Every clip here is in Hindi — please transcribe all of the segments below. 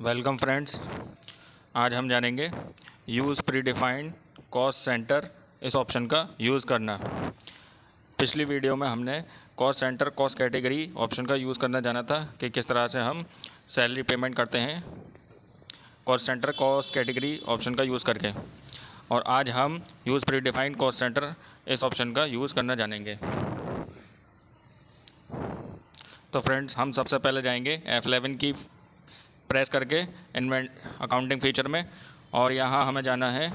Welcome friends. आज हम जानेंगे use pre defined cost centre इस ऑप्शन का यूज़ करना। पिछली वीडियो में हमने cost centre cost category option का यूज़ करना जाना था कि किस तरह से हम सैलरी पेमेंट करते हैं cost centre cost category option का यूज़ करके। और आज हम use pre defined cost centre इस ऑप्शन का यूज़ करना जानेंगे। तो फ्रेंड्स, हम सबसे पहले जाएंगे F11 की प्रेस करके इन्वेंट अकाउंटिंग फीचर में, और यहाँ हमें जाना है।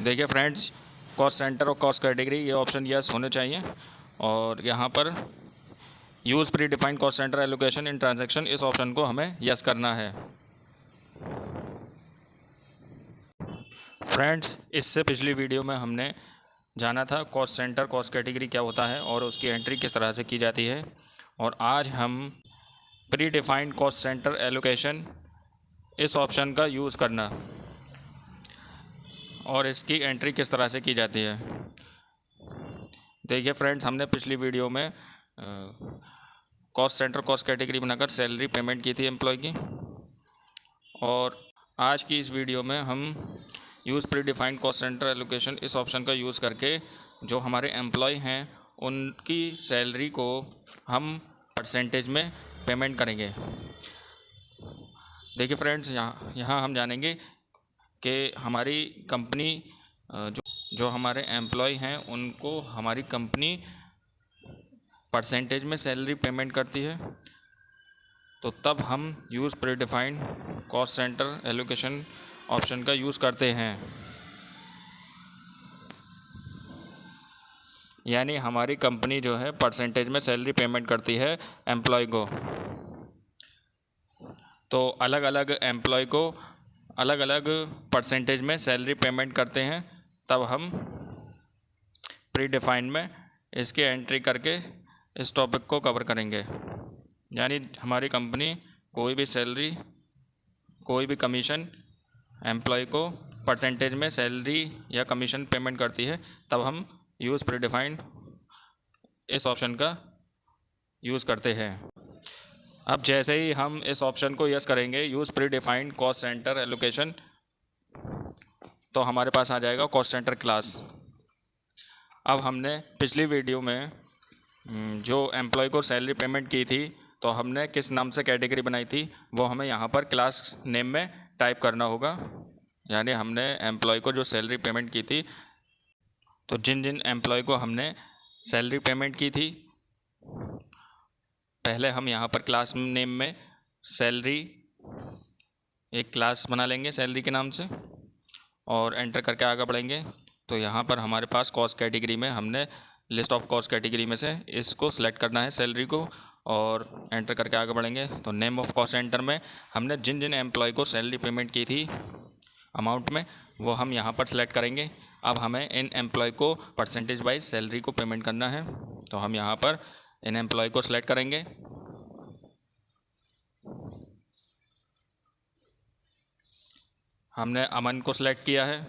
देखिए फ्रेंड्स, कॉस्ट सेंटर और कॉस्ट कैटेगरी ये ऑप्शन यस होने चाहिए, और यहाँ पर use pre defined cost centre allocation in transaction इस ऑप्शन को हमें यस करना है। फ्रेंड्स, इससे पिछली वीडियो में हमने जाना था कॉस्ट सेंटर कॉस्ट कैटेगरी क्या होता है और उसकी एंट्री किस तरह से की जाती है, और आज हम pre defined cost centre allocation इस ऑप्शन का यूज़ करना और इसकी एंट्री किस तरह से की जाती है। देखिए फ्रेंड्स, हमने पिछली वीडियो में कॉस्ट सेंटर कॉस्ट कैटेगरी बनाकर सैलरी पेमेंट की थी एम्प्लॉय की, और आज की इस वीडियो में हम use pre defined cost centre allocation इस ऑप्शन का यूज़ करके जो हमारे एम्प्लॉय हैं उनकी सैलरी को हम परसेंटेज में पेमेंट करेंगे। देखिए फ्रेंड्स, यहाँ हम जानेंगे कि हमारी कंपनी जो हमारे एम्प्लॉय हैं उनको हमारी कंपनी परसेंटेज में सैलरी पेमेंट करती है, तो तब हम use pre defined cost centre allocation option का यूज़ करते हैं। यानी हमारी कंपनी जो है परसेंटेज में सैलरी पेमेंट करती है एम्प्लॉय को, तो अलग अलग एम्प्लॉय को अलग अलग परसेंटेज में सैलरी पेमेंट करते हैं, तब हम प्री डिफाइंड में इसकी एंट्री करके इस टॉपिक को कवर करेंगे। यानी हमारी कंपनी कोई भी सैलरी कोई भी कमीशन एम्प्लॉय को परसेंटेज में सैलरी या कमीशन पेमेंट करती है, तब हम यूज़ प्री डिफाइंड इस ऑप्शन का यूज़ करते हैं। अब जैसे ही हम इस ऑप्शन को यस करेंगे use pre defined cost centre allocation, तो हमारे पास आ जाएगा कॉस्ट सेंटर क्लास। अब हमने पिछली वीडियो में जो एम्प्लॉय को सैलरी पेमेंट की थी, तो हमने किस नाम से कैटेगरी बनाई थी वो हमें यहाँ पर क्लास नेम में टाइप करना होगा। यानी हमने एम्प्लॉय को जो सैलरी पेमेंट की थी, तो जिन जिन एम्प्लॉय को हमने सैलरी पेमेंट की थी, पहले हम यहाँ पर क्लास नेम में सैलरी एक क्लास बना लेंगे सैलरी के नाम से, और एंटर करके आगे बढ़ेंगे। तो यहाँ पर हमारे पास कॉस्ट कैटेगरी में हमने लिस्ट ऑफ कॉस्ट कैटेगरी में से इसको सिलेक्ट करना है सैलरी को, और एंटर करके आगे बढ़ेंगे। तो नेम ऑफ कॉस्ट सेंटर में हमने जिन जिन एम्प्लॉय को सैलरी पेमेंट की थी अमाउंट में, वो हम यहाँ पर सिलेक्ट करेंगे। अब हमें इन एम्प्लॉय को परसेंटेज वाइज सैलरी को पेमेंट करना है, तो हम यहाँ पर इन एम्प्लॉय को सिलेक्ट करेंगे। हमने अमन को सिलेक्ट किया है।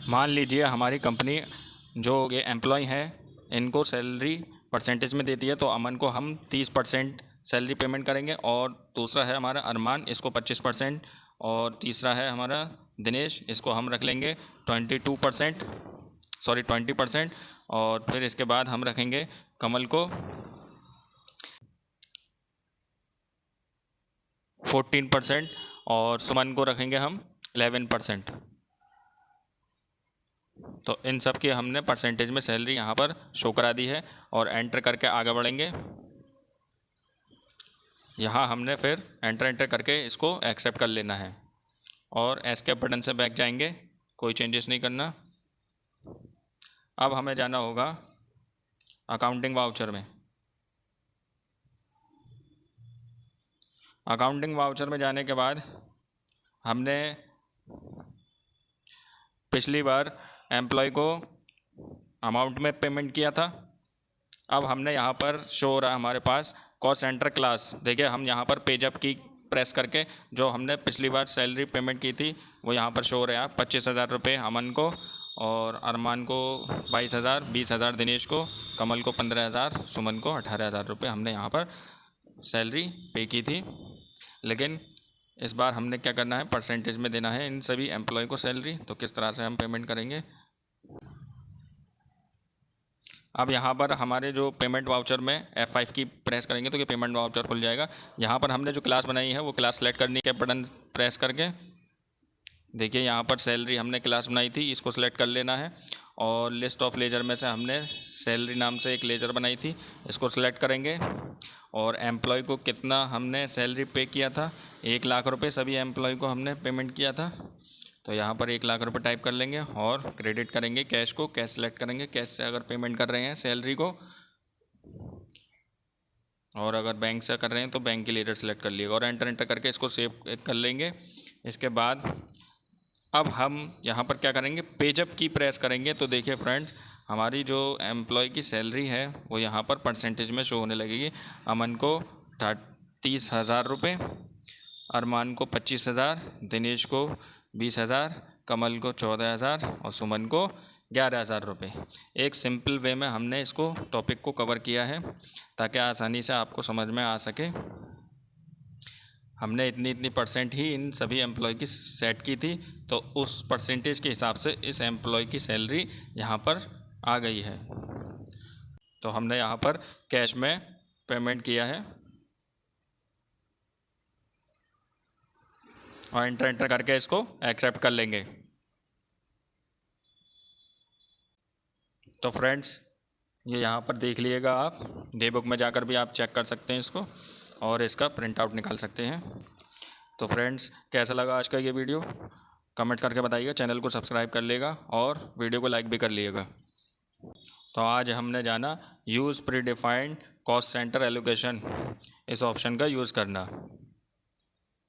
मान लीजिए हमारी कंपनी जो ये एम्प्लॉय हैं इनको सैलरी परसेंटेज में देती है, तो अमन को हम 30% सैलरी पेमेंट करेंगे, और दूसरा है हमारा अरमान, इसको 25%, और तीसरा है हमारा दिनेश, इसको हम रख लेंगे 20%, और फिर इसके बाद हम रखेंगे कमल को 14%, और सुमन को रखेंगे हम 11%। तो इन सब की हमने परसेंटेज में सैलरी यहाँ पर शो करा दी है, और एंटर करके आगे बढ़ेंगे। यहाँ हमने फिर एंटर करके इसको एक्सेप्ट कर लेना है, और एस्केप बटन से बैक जाएंगे, कोई चेंजेस नहीं करना। अब हमें जाना होगा अकाउंटिंग वाउचर में। अकाउंटिंग वाउचर में जाने के बाद हमने पिछली बार एम्प्लॉय को अमाउंट में पेमेंट किया था। अब हमने यहाँ पर शो हो रहा है हमारे पास कॉस्ट सेंटर क्लास। देखिए, हम यहाँ पर पेज अप की प्रेस करके जो हमने पिछली बार सैलरी पेमेंट की थी वो यहाँ पर शो हो रहा है 25,000 रुपये अमन को, और अरमान को 22,000, 20,000 दिनेश को, कमल को 15,000, सुमन को 18,000 रुपये हमने यहाँ पर सैलरी पे की थी। लेकिन इस बार हमने क्या करना है, परसेंटेज में देना है इन सभी एम्प्लॉय को सैलरी। तो किस तरह से हम पेमेंट करेंगे, अब यहाँ पर हमारे जो पेमेंट वाउचर में F5 की प्रेस करेंगे तो ये पेमेंट वाउचर खुल जाएगा। यहाँ पर हमने जो क्लास बनाई है वो क्लास सेलेक्ट करनी है, बटन प्रेस करके देखिए यहाँ पर सैलरी हमने क्लास बनाई थी, इसको सेलेक्ट कर लेना है। और लिस्ट ऑफ लेजर में से हमने सैलरी नाम से एक लेजर बनाई थी, इसको सेलेक्ट करेंगे। और एम्प्लॉय को कितना हमने सैलरी पे किया था, 1 लाख रुपये सभी एम्प्लॉय को हमने पेमेंट किया था। तो यहाँ पर 1 लाख रुपये टाइप कर लेंगे और क्रेडिट करेंगे कैश को, कैश सेलेक्ट करेंगे, कैश से अगर पेमेंट कर रहे हैं सैलरी को, और अगर बैंक से कर रहे हैं तो बैंक की लेजर सेलेक्ट कर लिएगा और एंटर करके इसको सेव कर लेंगे। इसके बाद अब हम यहाँ पर क्या करेंगे, पेजअप की प्रेस करेंगे। तो देखिए फ्रेंड्स, हमारी जो एम्प्लॉय की सैलरी है वो यहाँ पर परसेंटेज में शो होने लगेगी। अमन को 30,000 रुपये, अरमान को 25,000, दिनेश को 20,000, कमल को 14,000 और सुमन को 11,000 रुपये। एक सिंपल वे में हमने इसको टॉपिक को कवर किया है ताकि आसानी से आपको समझ में आ सके। हमने इतनी परसेंट ही इन सभी एम्प्लॉय की सेट की थी, तो उस परसेंटेज के हिसाब से इस एम्प्लॉय की सैलरी यहाँ पर आ गई है। तो हमने यहाँ पर कैश में पेमेंट किया है और एंटर करके इसको एक्सेप्ट कर लेंगे। तो फ्रेंड्स, ये यहाँ पर देख लीजिएगा, आप डे बुक में जाकर भी आप चेक कर सकते हैं इसको और इसका प्रिंट आउट निकाल सकते हैं। तो फ्रेंड्स, कैसा लगा आज का ये वीडियो, कमेंट्स करके बताइएगा। चैनल को सब्सक्राइब कर लेगा और वीडियो को लाइक भी कर लीजिएगा। तो आज हमने जाना use pre defined cost centre allocation, इस ऑप्शन का यूज़ करना।